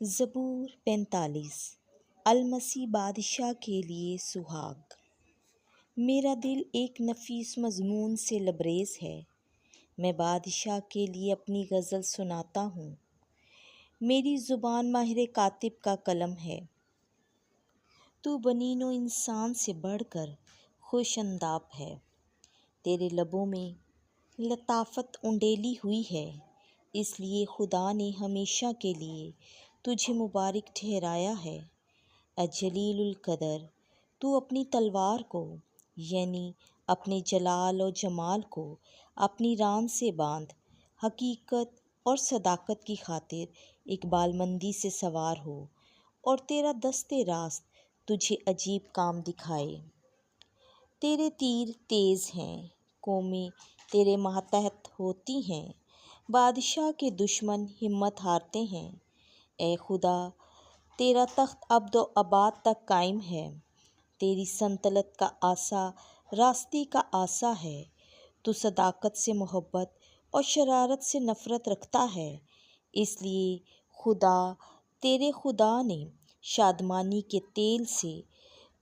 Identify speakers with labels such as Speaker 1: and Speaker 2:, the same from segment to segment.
Speaker 1: زبور 45 المسیح بادشاہ کے لیے سہاگ۔ میرا دل ایک نفیس مضمون سے لبریز ہے، میں بادشاہ کے لیے اپنی غزل سناتا ہوں۔ میری زبان ماہر کاتب کا قلم ہے، تو بنین و انسان سے بڑھ کر خوش اندام ہے۔ تیرے لبوں میں لطافت انڈیلی ہوئی ہے، اس لیے خدا نے ہمیشہ کے لیے تجھے مبارک ٹھہرایا ہے۔ اے جلیل القدر، تو اپنی تلوار کو یعنی اپنے جلال و جمال کو اپنی ران سے باندھ، حقیقت اور صداقت کی خاطر اقبال مندی سے سوار ہو، اور تیرا دست راست تجھے عجیب کام دکھائے۔ تیرے تیر تیز ہیں، قومیں تیرے ماتحت ہوتی ہیں، بادشاہ کے دشمن ہمت ہارتے ہیں۔ اے خدا، تیرا تخت ابد و آباد تک قائم ہے، تیری سلطنت کا عصا راستی کا عصا ہے۔ تو صداقت سے محبت اور شرارت سے نفرت رکھتا ہے، اس لیے خدا تیرے خدا نے شادمانی کے تیل سے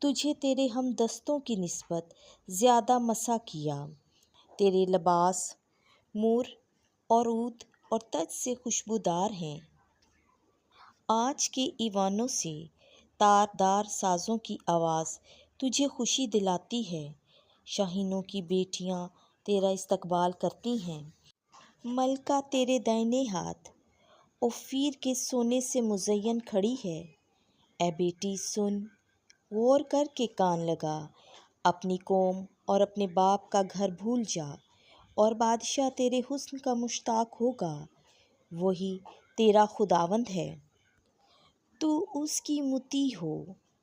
Speaker 1: تجھے تیرے ہم دستوں کی نسبت زیادہ مسح کیا۔ تیرے لباس مور اور عود اور تج سے خوشبودار ہیں۔ آج کے ایوانوں سے تاردار سازوں کی آواز تجھے خوشی دلاتی ہے۔ شاہینوں کی بیٹیاں تیرا استقبال کرتی ہیں۔ ملکہ تیرے دائیں ہاتھ اوفیر کے سونے سے مزین کھڑی ہے۔ اے بیٹی سن، غور کر کے کان لگا، اپنی قوم اور اپنے باپ کا گھر بھول جا، اور بادشاہ تیرے حسن کا مشتاق ہوگا، وہی تیرا خداوند ہے۔ تو اس کی مطیع ہو،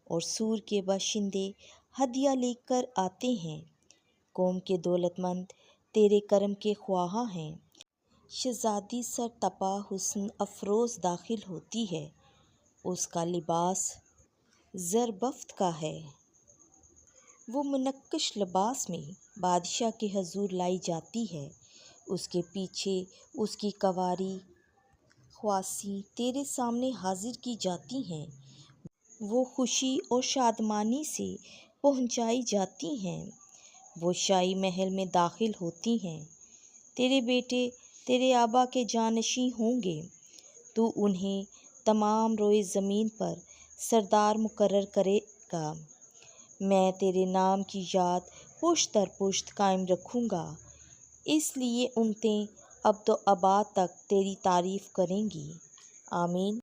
Speaker 1: اور سور کے باشندے ہدیہ لے کر آتے ہیں۔ قوم کے دولت مند تیرے کرم کے خواہاں ہیں۔ شہزادی سر تپا حسن افروز داخل ہوتی ہے، اس کا لباس زربفت کا ہے۔ وہ منقش لباس میں بادشاہ کے حضور لائی جاتی ہے، اس کے پیچھے اس کی کنواری خواصیں تیرے سامنے حاضر کی جاتی ہیں۔ وہ خوشی اور شادمانی سے پہنچائی جاتی ہیں، وہ شاہی محل میں داخل ہوتی ہیں۔ تیرے بیٹے تیرے آبا کے جانشین ہوں گے، تو انہیں تمام روئے زمین پر سردار مقرر کرے گا۔ میں تیرے نام کی یاد پشت در پشت قائم رکھوں گا، اس لیے امتیں ابد و آباد تک تیری تعریف کریں گی۔ آمین۔